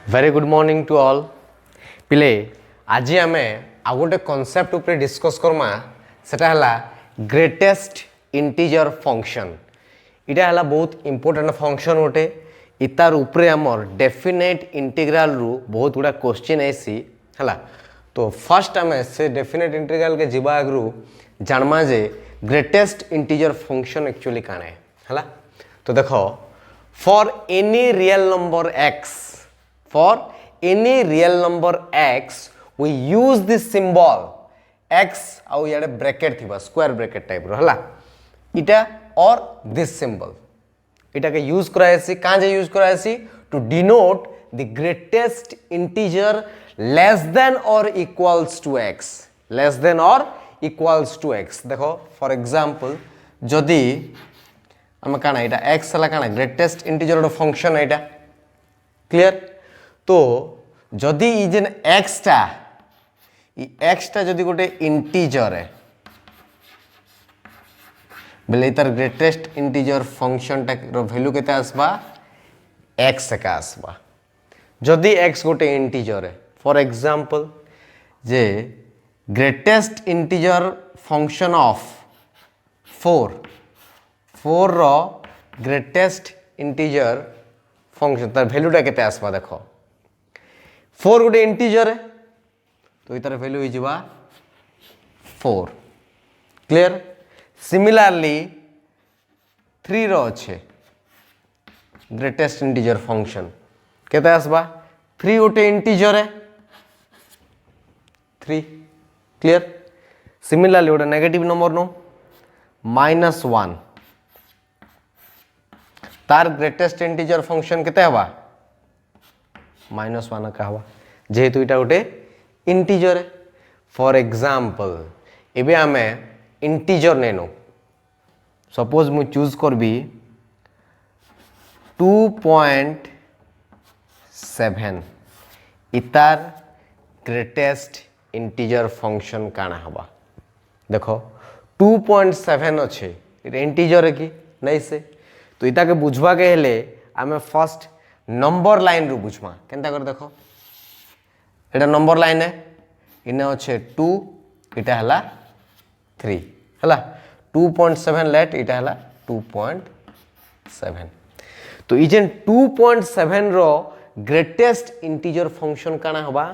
Very good morning to all पिले आज आम आ गोटे कॉन्सेप्ट ऊपर डिस्कस करमा सेटा हला ग्रेटेस्ट इंटीजर फंक्शन इटा हला बहुत इंपोर्टेंट फंक्शन गोटे इतार ऊपर आमर डेफिनेट इंटीग्रल रु बहुत गुड़ा क्वेश्चन आईसी हला तो फर्स्ट आम से डेफिनेट इंटीग्रल के जीवा आगु जानमा जे ग्रेटेस्ट इंटीजर फंक्शन एक्चुअली काण है तो देखो for any real number x for any real number x we use this symbol x आउ याडे ब्रैकेट थिबा स्क्वायर ब्रैकेट टाइप रो हला इटा और दिस सिंबल इटा के यूज करायसी काजे यूज करायसी to denote the greatest integer less than or equals to x less than or equals to x देखो फॉर एग्जांपल जदी हम काना इटा x हला काना ग्रेटेस्ट इंटीजर रो फंक्शन इटा क्लियर तो जदि ई जेन x टा जदि गोटे इंटीजर है बेले तार ग्रेटेस्ट इंटीजर फंक्शन टा रो वैल्यू केते आसबा x का आसबा जदि x गोटे इंटीजर है फॉर एग्जांपल जे ग्रेटेस्ट इंटीजर फंक्शन ऑफ 4 रो ग्रेटेस्ट इंटीजर फंक्शन तार वैल्यू टा केते आसबा देखो 4 गोटे इंटीजर है तो इतार वैल्यू हो 4 क्लियर सिमिलरली 3 रो अच्छे ग्रेटेस्ट इंटीजर फंक्शन केते आसबा 3 गोटे इंटीजर है 3 क्लियर सिमिलरली गोटे नेगेटिव नंबर नो -1 तार ग्रेटेस्ट इंटीजर फंक्शन केते हवा -1 का हवा जेहेतु इटा गोटे इंटीजर है फॉर एग्जांपल एबे आमे इंटीजर नेनो सपोज मु चूज करबी 2.7 इतार ग्रेटेस्ट इंटीजर फंक्शन काना हवा देखो 2.7 अच्छे इंटीजर है कि नहीं से तो इता के बुझवा के हेले आमे फर्स्ट नंबर लाइन रु बुझमा केनता कर देखो एटा नंबर लाइन है इने अच्छे 2 इटा हला 3 हला 2.7 लेट इटा हला 2.7 तो ई जेन 2.7 रो ग्रेटेस्ट इंटीजर फंक्शन काना हबा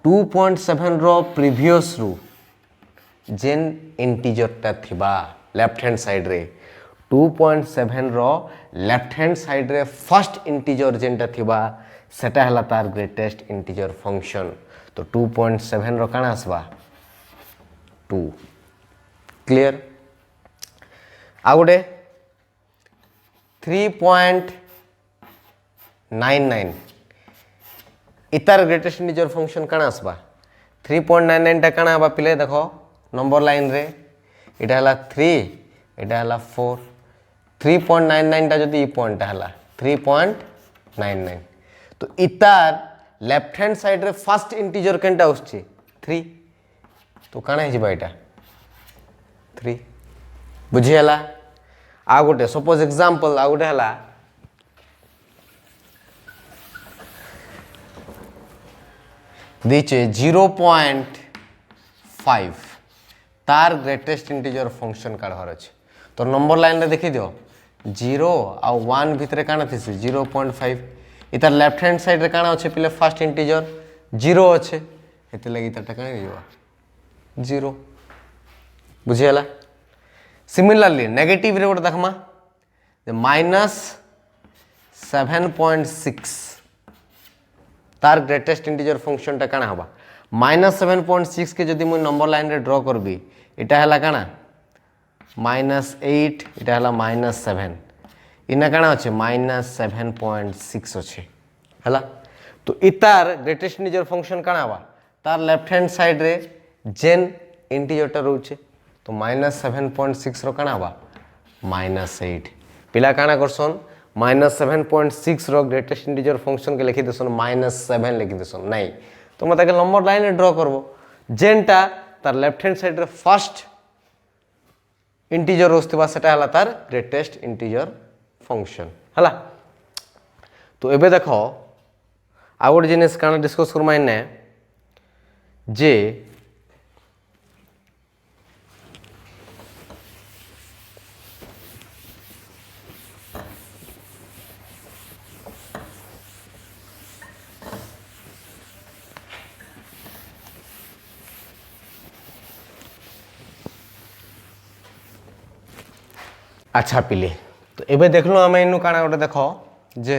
2.7 रो प्रीवियस रु जेन इंटीजर ता थिबा लेफ्ट हैंड साइड रे 2.7 रो लेफ्ट हैंड साइड रे फर्स्ट इंटीजर जेनटा थिबा सेटा हला तार ग्रेटेस्ट इंटीजर फंक्शन तो 2.7 रो काना आसबा 2 क्लियर आ गोटे 3.99 इतार ग्रेटेस्ट इंटीजर फंक्शन काना आसबा 3.99 टा काना हबा पिले देखो नंबर लाइन रे इटा हला 3 इटा हला 4 3.99 टा जदि पॉइंट हला 3.99 तो इतार लेफ्ट हैंड साइड रे फर्स्ट इंटीजर केनटा आछी 3 तो काना हे जिबा इटा 3 बुझी हला आ गोटे सपोज एग्जांपल आ गोटे हला दीचे 0.5 तार ग्रेटेस्ट इंटीजर फंक्शन काढवार अछि तो नंबर लाइन रे देखि दियो 0 आ 1 भितरे काना थिसी 0.5 इतार लेफ्ट हैंड साइड रे काना अच्छे पिले फर्स्ट इंटीजर 0 अच्छे एते लगी इतार काना दिबा 0 बुझियला सिमिलरली नेगेटिव रे गोटे देखमा -7.6 तार ग्रेटेस्ट इंटीजर फंक्शन टा काना हबा -7.6 के जदि मु नंबर लाइन रे ड्रॉ करबी इटा हला काना -8 इटा हला -7 इना काना अच्छे -7.6 अच्छे हला तो इतार ग्रेटेस्ट इंटीजर फंक्शन काना हबा तार लेफ्ट हैंड साइड रे जेन इंटीजर टा रहउचे तो -7.6 रो काना हबा -8 पिला काना करसन -7.6 रो ग्रेटेस्ट इंटीजर फंक्शन के लिखि देसन -7 लिखि देसन नहीं तो मत के नंबर लाइन रे ड्रॉ करबो जेनटा तार लेफ्ट हैंड साइड रे फर्स्ट इंटीजर रोस्तिबा सेटा हला तार ग्रेटेस्ट इंटीजर फंक्शन हला तो एबे देखो आ गोटे जिनिस काण डिस्कस करमा इन्ने जे अच्छा पिले तो एबे देखलो आम इनु काण गोटे देख जे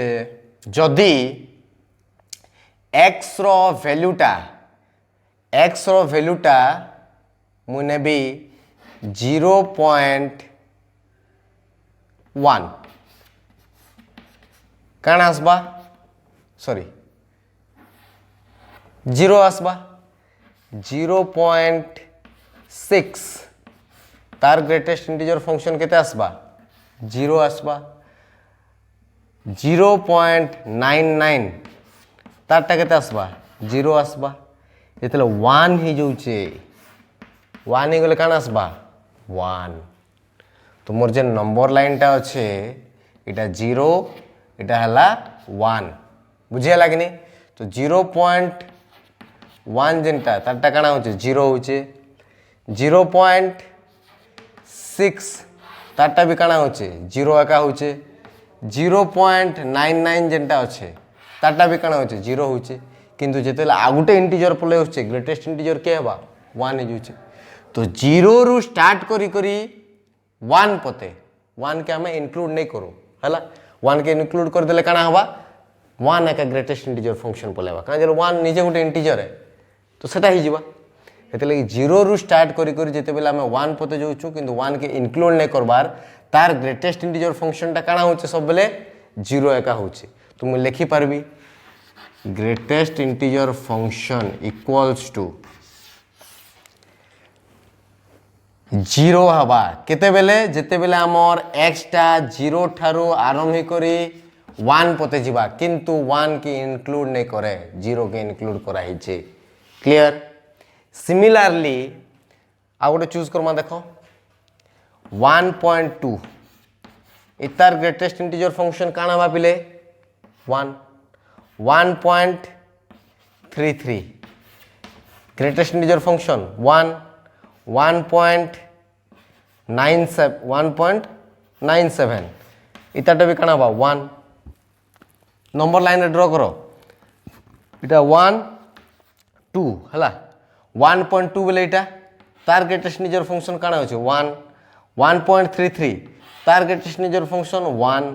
जदि एक्स रो वैल्यूटा मु नेबी 0.1 काण आसबा सॉरी 0 आसबा 0.6 तार ग्रेटेस्ट इंटीजर फंक्शन केते आसबा 0 आसबा 0.99 तारटा केते आसबा 0 आसबा जेतले 1 ही जाउचे 1 ही गले काण आसबा 1 तो मोर जे नंबर लाइनटा अच्छे इटा 0 इटा हला 1 बुझे हला कि नहीं तो 0.1 जेनटा तारटा काण होचे 0 होचे 0.6 तारटा भी काण होचे 0 एका होचे 0.99 जेनटा अच्छे तारटा भी काण होचे 0 होचे किंतु जेतेला आ गुटे इंटीजर पले होचे ग्रेटेस्ट इंटीजर के हबा 1 हे जुचे तो 0 रु स्टार्ट करी करी 1 पते 1 के हमें इंक्लूड नहीं करू हला 1 के इंक्लूड कर देले काण हबा 1 एका ग्रेटेस्ट इंटीजर फंक्शन पलेबा कां जे 1 निजे गुटे इंटीजर है तो सेटा ही जीवा हेतले 0 रु स्टार्ट करी करी जेते बेला हमें 1 पते जाउछु किंतु 1 के इंक्लूड नहीं करबार तार ग्रेटेस्ट इंटीजर फंक्शन टा काण होचे सब बेले 0 एका होचे तो मु लिखि पारबी greatest integer function equals to 0 हवा केते बेले जेते बेले हमर x टा 0 ठारू आरंभ करी 1 पते जीवा किंतु 1 के इंक्लूड नहीं करे 0 के इंक्लूड करा हिचे क्लियर सिमिलरली आ गोटे चूज करमा देखो 1.2 इतार ग्रेटेस्ट इंटीजर फंक्शन काण हवा पिले 1 1.33 ग्रेटेस्ट इंटीजर फंक्शन 1 1.97 इताटा भी काण हवा 1 नंबर लाइन ड्रॉ करो इटा 1 2 हला 1.2 बेले इटा तार ग्रेटेस्ट इंटीजर फंक्शन काण होचे 1 1.33 तार ग्रेटेस्ट इंटीजर फंक्शन 1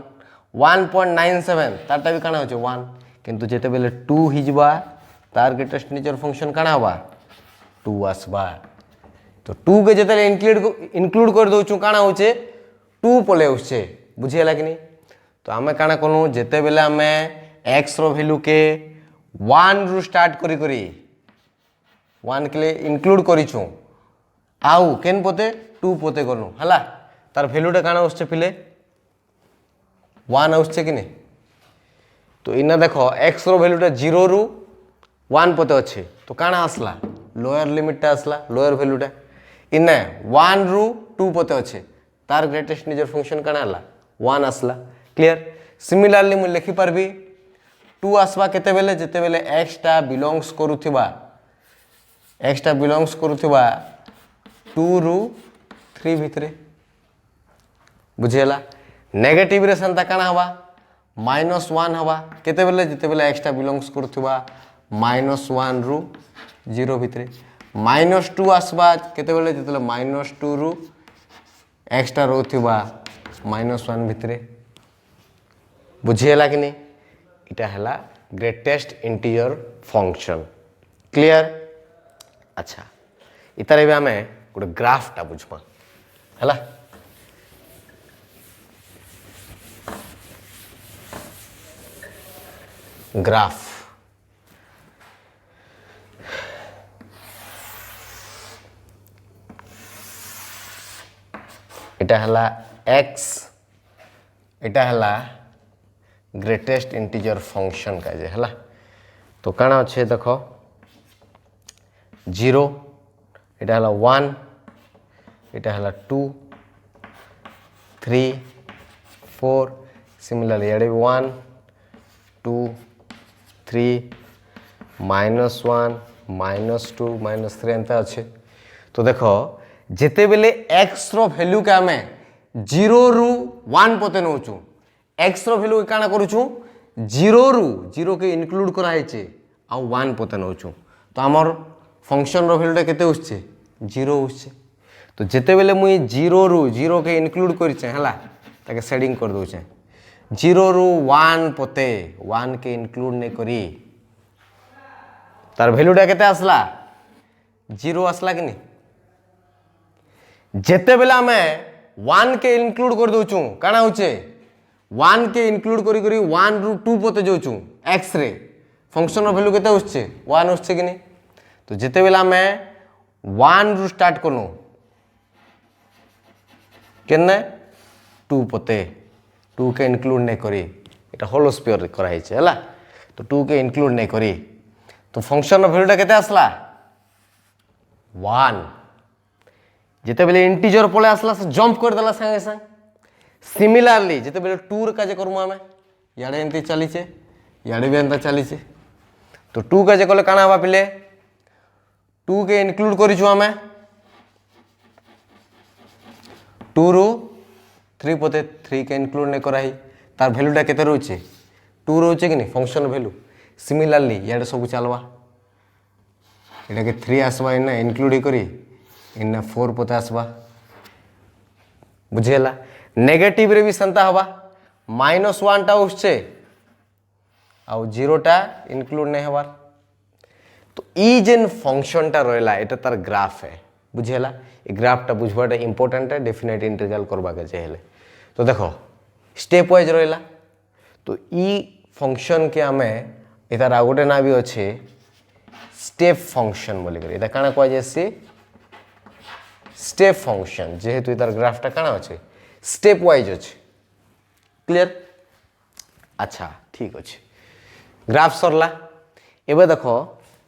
1.97 तारटा भी काण होचे 1 किंतु जेते बेले 2 हिजबा तार ग्रेटेस्ट इंटीजर फंक्शन काण हबा 2 आसबा तो 2 के जेते इंक्लूड कर दोछु काण होचे 2 पले होचे बुझी हला कि नहीं तो आमे काण करू जेते बेले आमे x रो वैल्यू के 1 रु स्टार्ट करी करी 1 के लिए इंक्लूड करिछु आउ केन पोते 2 पोते गनु हला तार वैल्यूटा काण होचे पिले 1 होचे कि नहीं तो इना देखो x रो वैल्यूटा 0 रु 1 पोते अच्छे तो काण आसला लोअर लिमिटटा आसला लोअर वैल्यूटा इने 1 रु 2 पोते अच्छे तार ग्रेटेस्ट इंटीजर फंक्शन काण आला 1 आसला क्लियर सिमिलरली मु लिखि पारबी 2 आसबा केते बेले जेते बेले x टा बिलोंग्स करुथिबा 2 रु 3 भितरे बुझेला नेगेटिव रे संता काण हवा -1 हवा केते बेले जेते बेले x टा बिलोंग्स करुथिबा -1 रु 0 भितरे -2 आसबा केते बेले जेते बेले -2 रु x टा रोथिबा -1 भितरे बुझेला कि नहीं इटा हला ग्रेटेस्ट इंटीजर फंक्शन क्लियर अच्छा इतारे भी हमें गोटे ग्राफटा बुझमा हला ग्राफ इटा हला x इटा हला ग्रेटेस्ट इंटीजर फंक्शन का जे हला तो काण अच्छे देखो 0 इटा हला 1 इटा हला 2 3 4 सिमिलरली एडे 1 2 -3 -1 -2 -3 एंता अच्छे। तो देखो जिते बेले x रो वैल्यू के आमे 0 रु 1 पते नौचू x रो वैल्यू काना करूछु 0 रु 0 के इंक्लूड करा हेचे आ 1 पते नौचू तो आमर फंक्शन रो वैल्यूटा केते उछे 0 उछे। तो जिते बेले मुई 0 रु 0 के इंक्लूड करिचे हला ताके शेडिंग कर दोचे 0 रु 1 पते 1 के इंक्लूड नै करी तार वैल्यूटा केते आसला 0 आसला कि नहीं। जेते बेला हमें 1 के इंक्लूड कर दोचू काना होचे 1 के इंक्लूड करी करी 1 रु 2 पते जोचू x रे फंक्शन रो वैल्यू केते होचे 1 होचे कि नहीं। तो जेते बेला हमें 1 रु स्टार्ट करू केने 2 पते 2 के इंक्लूड नहीं करी एटा होलो स्फीयर करा हेचे हला तो 2 के इंक्लूड नहीं करी तो फंक्शन रो वैल्यूटा केते आसला 1 जिते बेले इंटीजर पळे आसला से जंप कर देला संगे संग। सिमिलरली जिते बेले 2 का जे करमु हमें याडे एंती चलीचे याडे भी एंता चलीचे तो 2 का जे कले काना हवा पिले 2 के इंक्लूड करिछु हमें 2 रु 3 पते 3 के इंक्लूड नहीं कराई तार वैल्यूटा केते रहउचे 2 रहउचे कि नहीं फंक्शन वैल्यू। सिमिलरली याडे सब चलवा एटा के 3 आसवा इना इंक्लूड करी इना 4 पते आसवा बुझेला। नेगेटिव रे भी संता हवा -1 टा उछे आ 0 टा इंक्लूड नहीं हवार तो ई जेन फंक्शन टा रहला एटा तार ग्राफ है बुझेला। ए ग्राफ टा बुझवाटा इंपोर्टेंट है डेफिनेट इंटीग्रल करबा के चाहेले। तो देखो स्टेप वाइज रहला तो ई फंक्शन के हमें एतार आगोटे ना भी अच्छे स्टेप फंक्शन बोली करी एटा काना कह जायसी स्टेप फंक्शन जेहेतु इतार ग्राफटा काना अच्छे स्टेप वाइज अच्छे क्लियर। अच्छा ठीक अच्छे ग्राफ सरला एबे देखो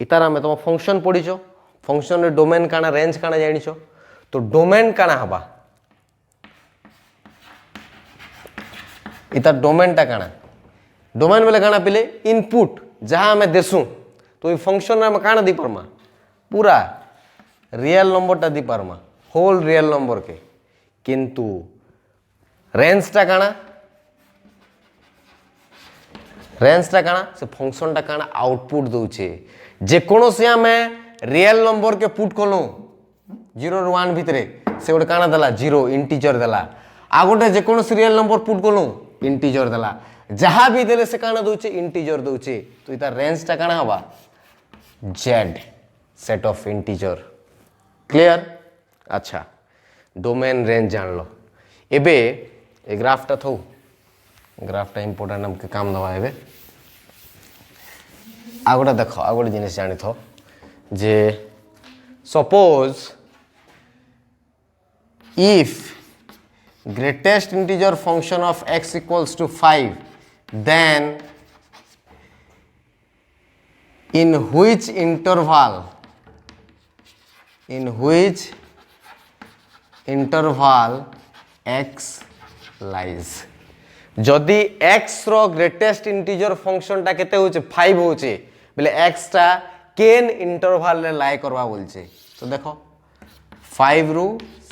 इतार हमें तुम फंक्शन पढ़ीचो फंक्शन रे डोमेन काना रेंज काना जानिछो तो डोमेन काना हबा इतार डोमेनटा काना डोमेन बेले काना पिले इनपुट जहाँ हमें देसु तो ये फंक्शन में काना दी परमा पूरा रियल नंबरटा दी परमा होल रियल नंबर के किंतु रेंजटा काना से फंक्शनटा काना आउटपुट दउचे जेकोसी हमें रियल नंबर के पुट कलु 0 रु 1 भितरे से गोटे काना देला 0 इंटीजर देला आ गोटे जेकोसी रियल नंबर पुट कलु इंटीजर देला जहाँ भी देले से काना दउचे इंटीजर दउचे तो इता रेंजटा काना हबा z set of integer clear. अच्छा डोमेन रेंज जान लो एबे ए ग्राफटा थौ ग्राफटा इंपोर्टेंट हमके काम दवा एबे आगोटा देखो आगोटे जिनिस जानी थो जे suppose if greatest integer function of x equals to 5 then in which interval x lies जदि x रो ग्रेटेस्ट इंटीजर फंक्शन टा केते होचे 5 होचे बोले x टा केन इंटरवल रे लाई करवा बोलचे तो देखो 5 रु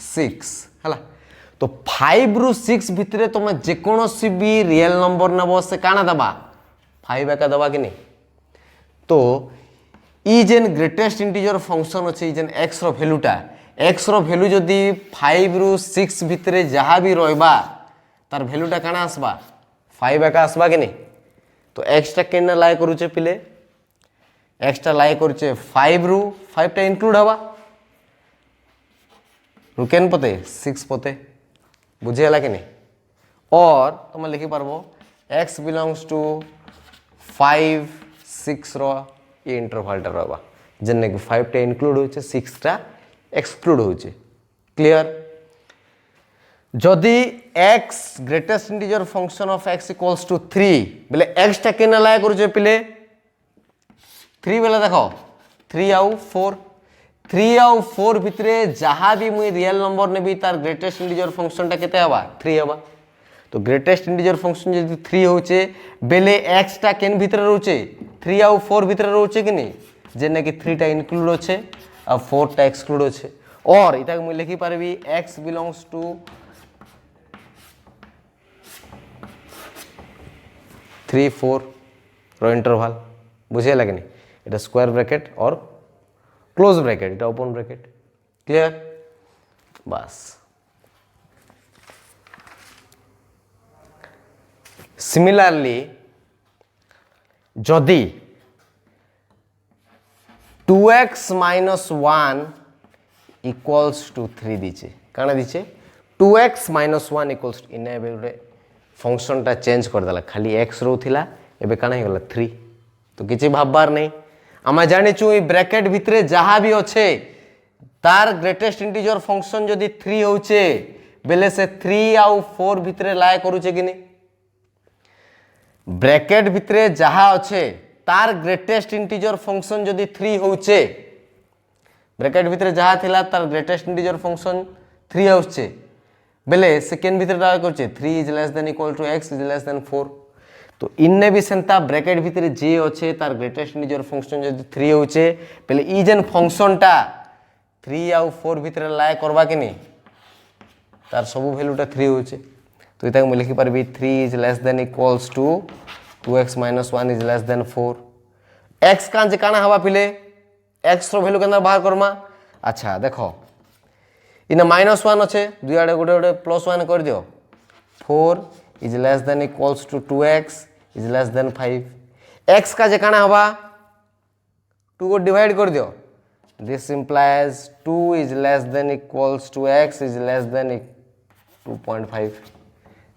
6 हला तो 5 रु 6 भितरे तुम जेकोसी भी रियल नंबर नब से काना दबा 5 एका दबा कि नहीं। तो ई जेन ग्रेटेस्ट इंटीजर फंक्शन अच्छे जेन x रो वैल्यूटा x रो वैल्यू जदि 5 रु 6 भितरे जहाँ भी रहबा तार वैल्यूटा काना आसबा 5 एका आसबा कि नहीं। तो x टा केना लाई करूचे पिले x टा लाई करूचे 5 रु 5 टा इंक्लूड हवा रु केन पते 6 पते बुझेला कि नहीं। और तुम लिखि पारबो x बिलोंग्स टू 5 6 रो ये इंटरवल टा रहबा जन्ने कि 5 टा इंक्लूड होचे 6 टा एक्सक्लूड होचे क्लियर। जदि x greatest integer function of x equals to 3 बोले x टा केना लाय करूचे पिले 3 बेला देखो 3 आउ 4 3 आउ 4 भितरे जहाँ भी मुई रियल नंबर ने भी तार ग्रेटेस्ट इंटीजर फंक्शन टा केते हवा 3 हवा। तो ग्रेटेस्ट इंटीजर फंक्शन यदि 3 होचे बेले x टा केन भितरे रहउचे 3 आउ 4 भितर रोचे कि नहीं जेने कि 3 टा इंक्लूड अच्छे और 4 टा एक्सक्लूड अच्छे और इटा मुझे लिखी पारबी x बिलोंग्स टू 3 4 रो इंटरवल बुझे लगे नहीं इटा स्क्वायर ब्रैकेट और क्लोज ब्रैकेट इटा ओपन ब्रैकेट क्लियर बस सिमिलारली जदि 2x माइनस 1 इक्वल्स टू 3 दीचे काना दीचे 2x माइनस 1 इक्वल्स टू इने गोटे फंक्शन टा चेंज कर देला खाली x रोथिला एबे काना हे गला 3 तो किछि भाबबार नहीं आमा जानि छु ई ब्रैकेट भितरे जहा भी अच्छे तार ग्रेटेस्ट इंटीजर फंक्शन जदि 3 होचे बेले से 3 आउ 4 भितरे लाए करूचे कि नहीं ब्रैकेट भितरे जहा अच्छे तार ग्रेटेस्ट इंटीजर फंक्शन जदि 3 होचे ब्रैकेट भितरे जहा थिला तार ग्रेटेस्ट इंटीजर फंक्शन 3 होचे बेले सेकेंड भितरे लाए करूचे 3 is less than equal to x is less than 4 तो इनने भी सेंता ब्रैकेट भितरे जे अच्छे तार ग्रेटेस्ट इंटीजर फंक्शन जदि 3 होचे बेले ई जेन फंक्शन टा 3 आउ 4 भितर लाए करबा कि नहीं तार सब वैल्यूटा 3 होचे तो इता मैं लिखि पारबी 3 is less than equals to 2x minus 1 is less than 4 x कान जे काना हवा पिले x रो वैल्यू केना बाहर करमा अच्छा देखो इना माइनस 1 अच्छे दुई आडे गोटे गोटे प्लस 1 कर दियो 4 is less than equals to 2x is less than 5 x का जे काना हवा 2 को डिवाइड कर दियो this implies 2 is less than equals to x is less than 2.5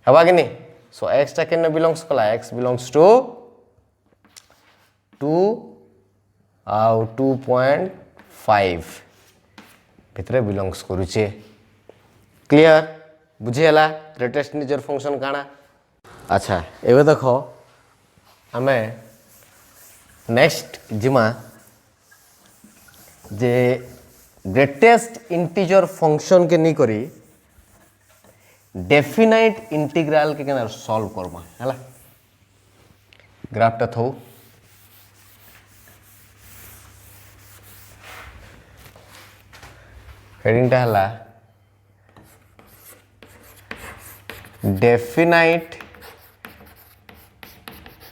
हवा कि नहीं so x टा केने belongs कला x belongs to 2 आउ 2.5 भितरे belongs करूचे क्लियर बुझियला ग्रेटेस्ट इंटीजर फंक्शन काना अच्छा एबे देखो हमें नेक्स्ट जिमा जे ग्रेटेस्ट इंटीजर फंक्शन के नहीं करी डेफिनाइट इंटीग्रल के केना सॉल्व करबा हला ग्राफ टा थौ हेडिंग टा हला definite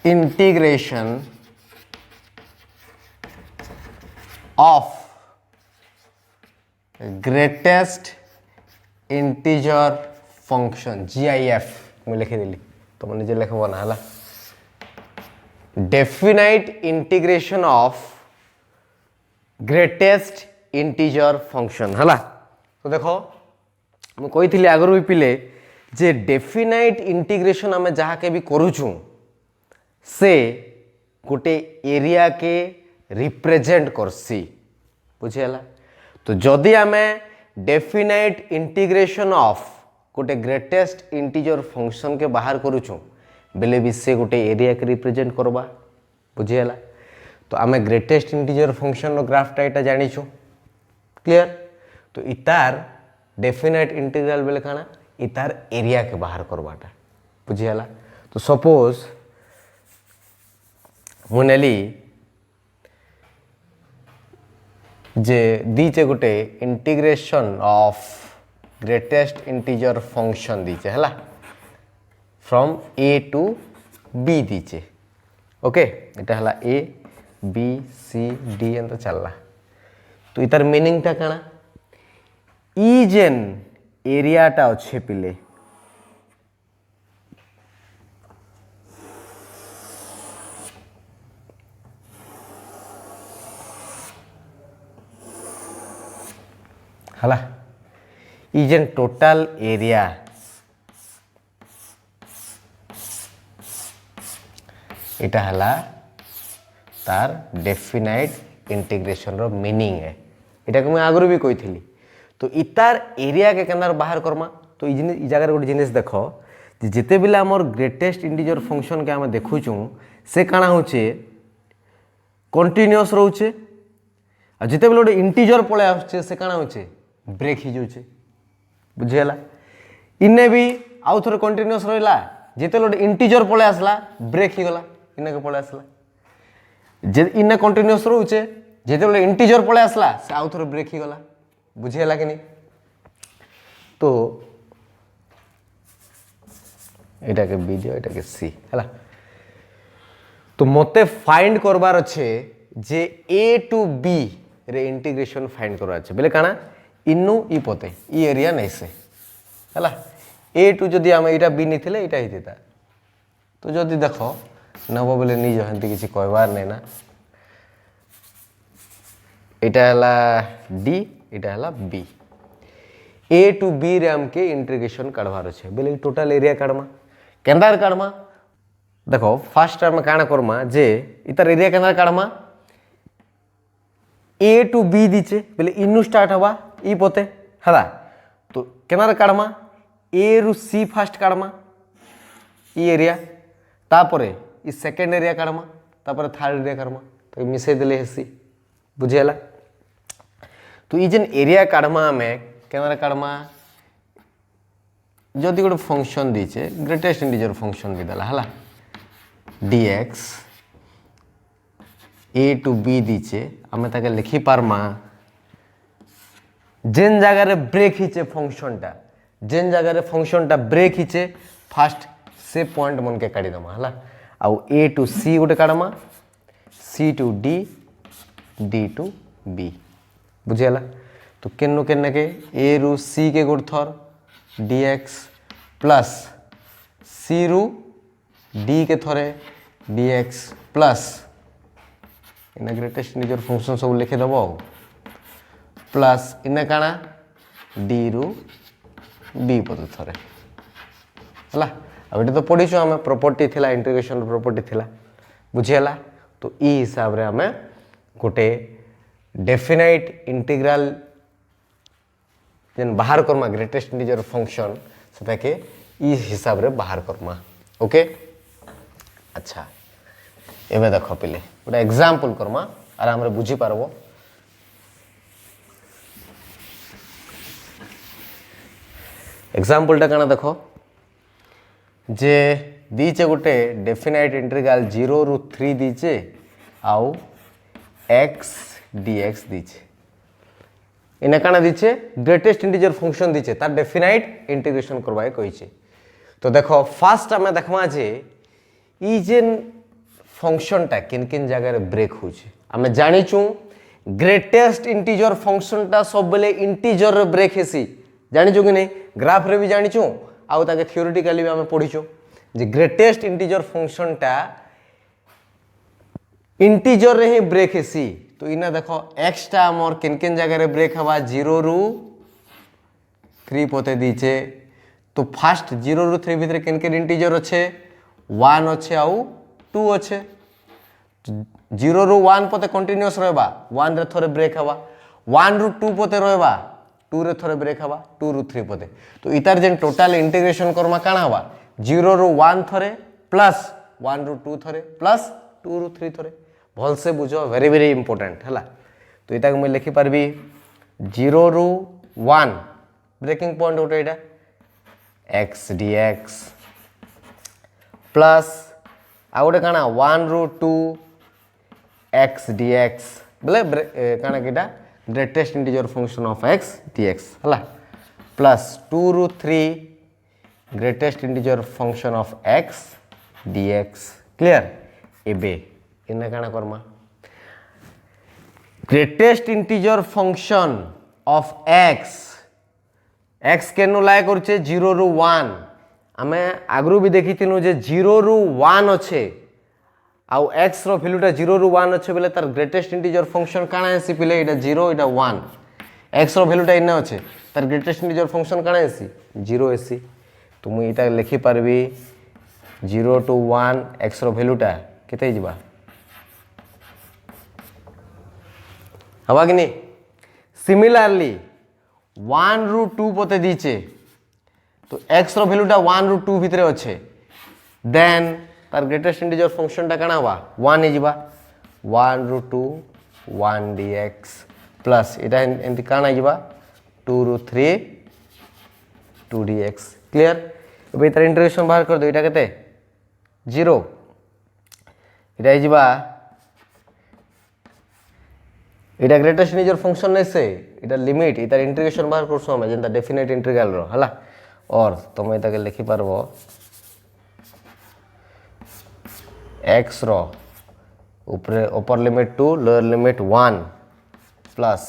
integration of greatest integer function GIF मैं लिखिदेली तुम निजे लिखब ना हला definite integration of greatest integer function हला तो देखो मैं कही थी आगर भी पिले जे डेफिनाइट इंटीग्रेशन आम जहाँ के भी करूँ से गोटे एरिया के रिप्रेजेंट करसी बुझीगला तो जदि आम डेफिनाइट इंटीग्रेशन ऑफ गोटे ग्रेटेस्ट इंटीजर फंक्शन के बाहर करूँ बेले भी से गोटे एरिया के रिप्रेजेंट करवा बुझीगला तो आम ग्रेटेस्ट इंटीजर फंक्शन ग्राफटा यहाँ जानीचु क्लियर तो इतार डेफिनाइट इंटीग्रल बेले काना इतार एरिया के बाहर करवाटा बुझीगला तो सपोज मुनेली जे दीचे गोटे integration of greatest integer function दीचे हला फ्रॉम a टू b दीचे ओके इटा हला a b c d एंत चलला तो इतार मीनिंग टा काना ई जेन एरिया टा अच्छे पिले हला ई जेन टोटल एरिया इटा हला तार डेफिनाइट इंटीग्रेशन रो मीनिंग है इटा को मैं आगु भी कही थी तो इतार एरिया के केनार बाहर करमा तो ई जगह गोटे जिनिस देख जिते बेले आमर ग्रेटेस्ट इंटीजर फंक्शन के आम देखुचु से काना होचे कंटिन्यूअस रोचे आ जिते बेले गोटे इंटीजर पळे आछे से काना होचे ब्रेक ही जाउचे बुझीगला इन्ने भी आउ थोड़े कंटिन्यूअस रहिला जिते गोटे इंटीजर पळे आसला ब्रेक ही गला इन्ने के पळे आसला जे इन्ना कंटिन्यूअस रोचे जेते इंटीजर पळे आसला से आउ थोड़े ब्रेक ही गला बुझेला कि नहीं। तो एटा के बी दियो एटा के सी हैला। तो मते फाइंड करबार अच्छे जे ए टू बी रे इंटीग्रेशन फाइंड करबार अच्छे बेले काना इन्नु ई पते ई एरिया नहीं से हैला। ए टू जदि आम एटा बी नहीं थिले एटा हिता तो जदि देखो नब बोले निज हंती किसी कहबार नहीं ना एटा हला डी एटा हला बी ए टू बी रे हमके इंटीग्रेशन काढबार अच्छे बेले टोटल एरिया काढमा केंदार काढमा देखो फास्ट आम काण करमा जे इतार एरिया केंदार काढमा ए टू बी दीचे बेले इन्नु स्टार्ट हवा ई पोते हला। तो केंदार काढमा ए रु सी फास्ट काढमा ई एरिया तापरे ई सेकंड एरिया काढमा तापरे थर्ड एरिया काढमा तो मिसे देले हेसी बुझेला। तो ई जेन एरिया काढमा हमें केंदार काढमा जदि गोटे फंक्शन दीचे ग्रेटेस्ट इंटीजर फंक्शन देदेला हला dx ए टू बी दीचे आमे ताके लिखि पारमा जेन जगह रे ब्रेक हिचे फंक्शनटा जेन जगह रे फंक्शनटा ब्रेक हिचे फास्ट से पॉइंट मन के काढी दमा हला आउ ए टू सी गोटे काढमा C to D D to B बुझेला। तो केन्नु केन्ने के ए रु सी के गोटे थर dx प्लस सी रु डी के थरे dx प्लस इन ग्रेटेस्ट इंटीजर फंक्शन सब लिखे दबो प्लस इन काना डी रु बी पद थरे हला। अब ये तो पढ़ीछु आम प्रॉपर्टी थिला इंटीग्रेशन प्रॉपर्टी थिला बुझीला। तो ई हिसाब रे आम गोटे डेफिनाइट इंटीग्रल जेन बाहर करमा ग्रेटेस्ट इंटीजर फंक्शन सेटा के ई हिसाब रे बाहर करमा ओके। अच्छा एबे देखो पिले गोटे एग्जांपल करमा आराम रे बुझी पारबो। एग्जांपल टा काना देखो जे दीचे गोटे डेफिनाइट इंटीग्रल 0 रु 3 दीचे आउ x dx दीचे इने काना दीचे ग्रेटेस्ट इंटीजर फंक्शन दीचे तार डेफिनाइट इंटीग्रेशन करबाय कहिचे। तो देखो फास्ट आमे देखमा जे ई जेन फंक्शन टा किन किन जगह रे ब्रेक होचे आमे जानिचू ग्रेटेस्ट इंटीजर फंक्शन टा सब बेले इंटीजर रे ब्रेक हेसी जानिचू कि नहीं ग्राफ रे भी जानिचू आउ ताके थ्योरेटिकली भी आमे पढिचू जे ग्रेटेस्ट इंटीजर फंक्शन टा इंटीजर रे ही ब्रेक हेसी। तो इना देखो x टा मोर किन किन जगह रे ब्रेक हवा 0 रु 3 पोते दीचे। तो फास्ट 0 रु 3 भितर किन किन इंटीजर अच्छे 1 अच्छे आउ 2 अच्छे 0 रु 1 पोते कंटिन्यूअस रहबा 1 रे थोरे ब्रेक हवा 1 रु 2 पोते रहबा 2 रे थोरे ब्रेक हवा 2 रु 3 पोते। तो इतार जेन टोटल इंटीग्रेशन करमा काना हवा 0 रु 1 थोरे प्लस 1 रु 2 थोरे प्लस 2 रु 3 थोरे भल से बुझो वेरी वेरी इंपोर्टेंट हैला। तो इता मैं लिखि पारबी 0 रु 1 ब्रेकिंग पॉइंट गोटे एटा x dx प्लस आ गोटे काना 1 रु 2 x dx बोले काना केटा greatest integer function of x dx हला प्लस 2 रु 3 greatest integer function of x dx clear. एबे इन्ना काना Karma greatest integer function of x केनु लाय करछे 0 रु 1 आमे आगरु भी देखिथिनु जे 0 रु 1 अच्छे आउ x रो वैल्यूटा 0 रु 1 अच्छे बेले तार ग्रेटेस्ट इंटीजर फंक्शन काना हेसी पिले एटा 0 एटा 1 x रो वैल्यूटा इन्ना अच्छे तार ग्रेटेस्ट इंटीजर फंक्शन काना हेसी 0 हेसी। तो मु एटा लिखि पारबी 0 टू 1 x रो वैल्यूटा केते जिबा हवा कि नहीं। सिमिलरली 1 रु 2 पोते दीचे तो x रो वैल्यूटा 1 रु 2 भितरे अच्छे देन तार ग्रेटेस्ट इंटीजर फंक्शन टा काना हवा 1 हे जिबा 1 रु 2 1 dx प्लस एटा एंती काना जिबा 2 रु 3 2 dx क्लियर। अब तार इंटीग्रेशन बाहर कर दो एटा केते 0 एटा हे जिबा এটা গ্রেটেস্ট ইন্টিজর ফংশন নাই সে এটা লিমিট এটার ইন্টিগ্রেশন বাহার করছো আমি যেটা ডেফিনেট ইন্টিগ্রাল র হলা और तुम এটাকে লিখি পারব x র উপরে upper limit 2 lower limit 1 plus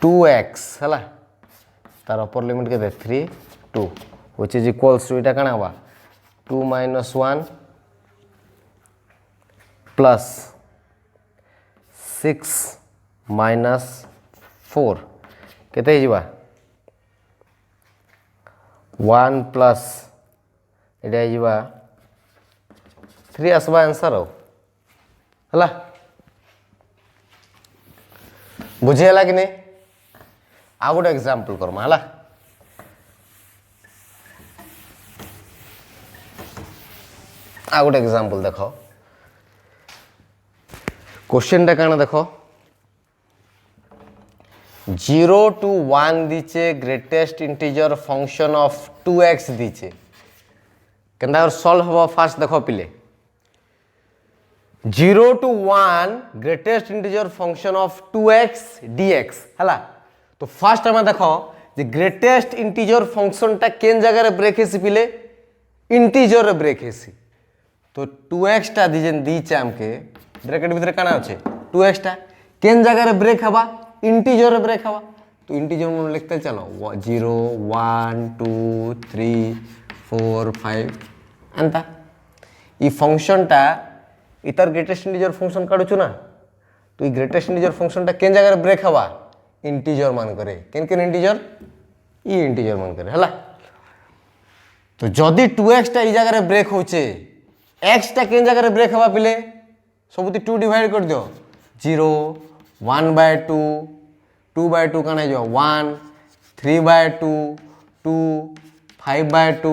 2x हला तार अपर लिमिट के 3 2 व्हिच इज इक्वल्स टू এটা কানা হবা 2 - 1 प्लस 6 - 4 केते हिजबा 1 प्लस এটা হিজবা 3 আসবা आंसर हो हला बुझे हला कि नहीं आ गोटे एग्जांपल करमा हला आ गोटे एग्जांपल देखो क्वेश्चन टा काना देखो 0 to 1 दीचे greatest integer function of 2x दीचे केंदा और सॉल्व हवा फास्ट देखो पिले 0 to 1 greatest integer function of 2x dx हला तो फास्ट हमें देखो जे ग्रेटेस्ट इंटीजर फंक्शन टा केन जगह रे ब्रेक हेसी पिले इंटीजर रे ब्रेक हेसी तो 2x टा दिजन दीचे हमके ब्रैकेट भीतर काना আছে 2x टा केन जगह रे ब्रेक हवा इंटीजर रे ब्रेक हवा तो इंटीजर में लिखते चलो 0 1 2 3 4 5 एंता ई फंक्शन टा इतर ग्रेटेस्ट इंटीजर फंक्शन काढुछु ना तो ई ग्रेटेस्ट इंटीजर फंक्शन टा केन जगह रे ब्रेक हवा इंटीजर मान करे केन केन इंटीजर ई इंटीजर मान करे हला तो जदी 2x टा ई जगह रे ब्रेक होचे x टा केन जगह रे ब्रेक हवा पिले सबुती 2 डिवाइड कर दियो 0 1/2 2/2 काना जो 1 3/2 2 5/2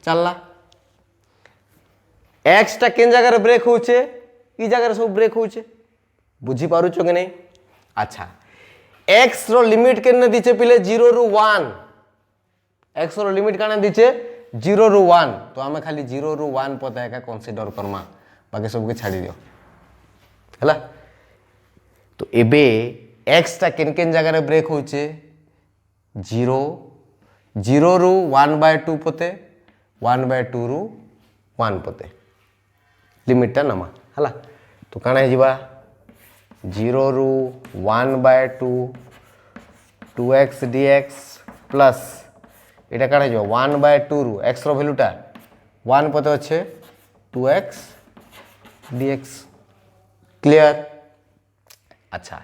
चलला x टा केन जगह रे ब्रेक होचे ई जगह रे सब ब्रेक होचे बुझी पारुचो कि नहीं अच्छा x रो लिमिट केने दिचे पिले 0 रु 1 x रो लिमिट काना दिचे 0 रु 1 तो हमें खाली 0 रु 1 पता है का कंसीडर करमा बाकी सब के छाड़ी दियो हला तो एबे x टा केन केन जगह रे ब्रेक होचे 0 0 रु 1/2 पते 1/2 रु 1 पते लिमिट टा नमा हला तो काना हिजबा 0 रु 1/2 2x dx प्लस এটা কাটা যাবে 1/2 রু x র ভ্যালুটা 1 পতে আছে 2x dx ক্লিয়ার अच्छा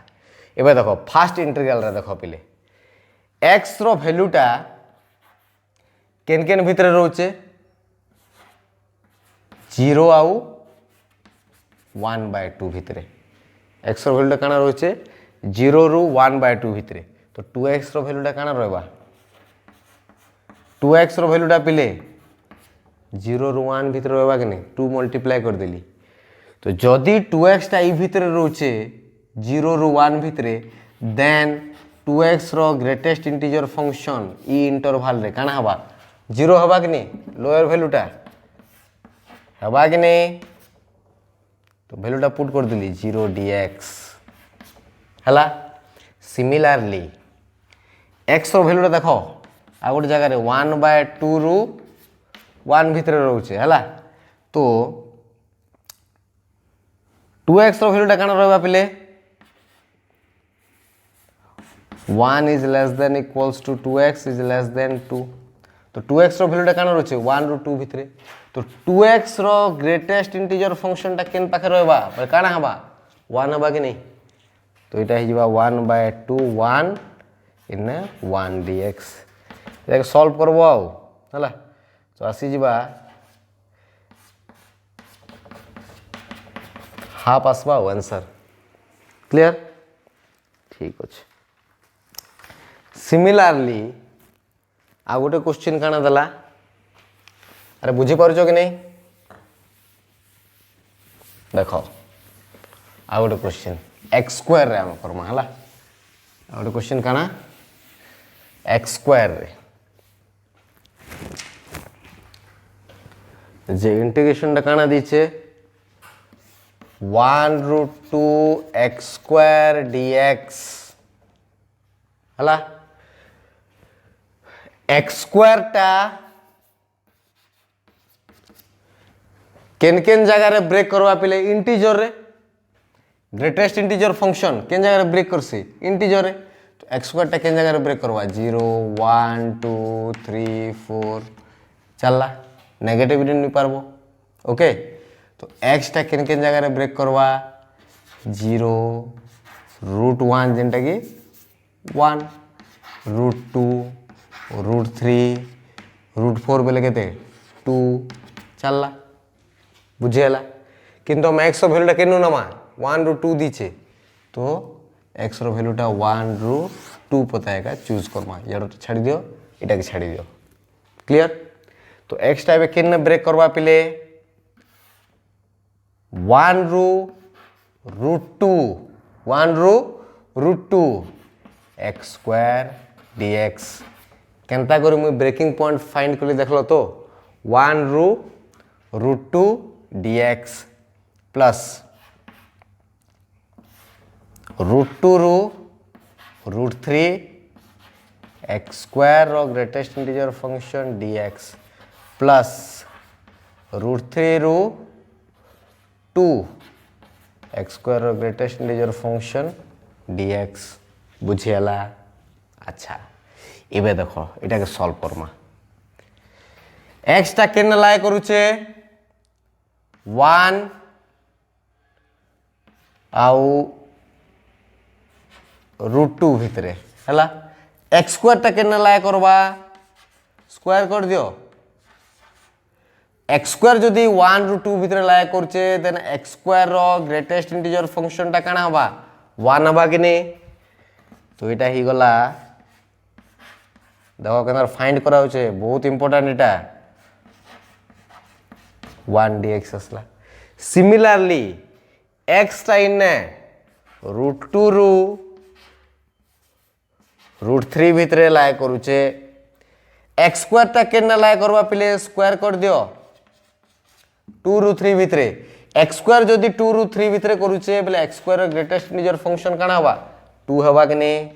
এবার দেখো ফার্স্ট ইন্টিগ্রাল রে দেখো পিলে x র ভ্যালুটা কেন কেন ভিতরে রয়েছে 0 আউ 1/2 ভিতরে x র ভ্যালুটা কানা রয়েছে 0 রু 1/2 ভিতরে তো 2x র ভ্যালুটা কানা রইবা 2x रो वैल्यूटा पिले 0 रु 1 भीतर रहबा कि नहीं 2 मल्टीप्लाई कर देली तो जदी 2x टा ई भीतर रहउचे 0 रु 1 भीतर देन 2x रो ग्रेटेस्ट इंटीजर फंक्शन ई इंटरवल रे काना हबा 0 हबा कि नहीं लोअर वैल्यूटा हबा कि नहीं तो वैल्यूटा पुट कर देली 0 dx हला सिमिलरली x रो वैल्यूटा देखो आ गोटे जगह 1/2 रु 1 भीतर रोचे हला तो 2x रो वैल्यूटा काना रहबा पिले 1 is less than equals to 2x is less than 2 तो 2x रो वैल्यूटा काना रोचे 1 रु 2 भीतर तो 2x रो ग्रेटेस्ट इंटीजर फंक्शन टा केन पाखे रहबा काना हबा 1 हबा कि नहीं तो इटा हिजबा 1/2 1 इन 1 dx देख सॉल्व करबो आउ हला तो आसी जिबा हाफ आसबा आंसर क्लियर ठीक अछि सिमिलरली आ गोटे क्वेश्चन काना दला अरे बुझी पारुचो कि नहीं देखो आ गोटे क्वेश्चन x² रे हम करमा हला आ गोटे क्वेश्चन काना x² रे जे इंटीग्रेशन टा काना दीचे 1√2 x² dx हला x² टा केन केन जगह रे ब्रेक करवा पिले इंटीजर रे ग्रेटेस्ट इंटीजर फंक्शन केन जगह रे ब्रेक करसी इंटीजर रे तो x² टा केन जगह रे ब्रेक करवा 0 1 2 3 4 चलला नेगेटिविटी नहीं पारबो ओके तो x टा केन केन जगह रे ब्रेक करवा 0 √1 जेनटा कि 1 √2 √3 √4 बेले केते 2 चलला बुझेला किंतु हम x रो वैल्यूटा केनु नमा 1 ରୁ 2 दीचे तो x रो वैल्यूटा 1 ରୁ 2 पताएगा चूज करमा यार छाड़ी दियो इटा के छाड़ी दियो क्लियर तो x टाइप केन ब्रेक करवा पिले 1 ରୁ √2 1 ରୁ √2 x² dx केनता करी मुई ब्रेकिंग पॉइंट फाइंड कली देखलो तो 1 ରୁ √2 dx प्लस √2 ରୁ √3 x² रो greatest integer function dx plus √3 ରୁ 2 x² रो ग्रेटेस्ट इंटीजर फंक्शन dx बुझियाला अच्छा इबे देखो इटा के सॉल्व करमा x टा केन लाय करूचे 1 आउ √2 भितरे हला x² टा केन लाय करबा स्क्वायर कर दियो x² जदि 1 ରୁ 2 भितरे लाय करचे देन x² रो ग्रेटेस्ट इंटीजर फंक्शन टा काना हबा 1 हबा कि नहीं तो इटा ही गला देखो केनर फाइंड करा होचे बहुत इंपोर्टेंट इटा 1 dx असला सिमिलरली x टा इने √2 ରୁ √3 भितरे लाय करूचे x² टा केन लाय करबा पिले स्क्वायर कर दियो 2 ରୁ 3 भितरे x² जदि 2 ରୁ 3 भितरे करूचे बेले x² रो ग्रेटेस्ट इंटीजर फंक्शन काना हबा 2 हबा कि नहीं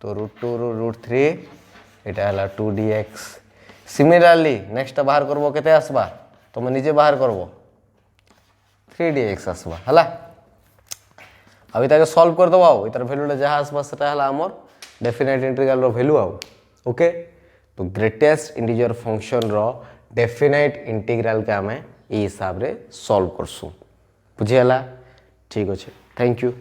तो √2 ରୁ √3 एटा हला 2 dx सिमिलरली नेक्स्ट बाहर करबो केते आसबा तुम निजे बाहर करबो 3 dx आसबा हला अभी ताके सॉल्व कर दबाओ इतर वैल्यूटा जहा आसबा सेटा हला हमर डेफिनेट इंटीग्रल रो वैल्यू आउ ओके तो ग्रेटेस्ट इंटीजर फंक्शन रो डेफिनेट इंटीग्रल के हमें ई हिसाब रे सॉल्व करसु बुझियाला ठीक अछि थैंक यू।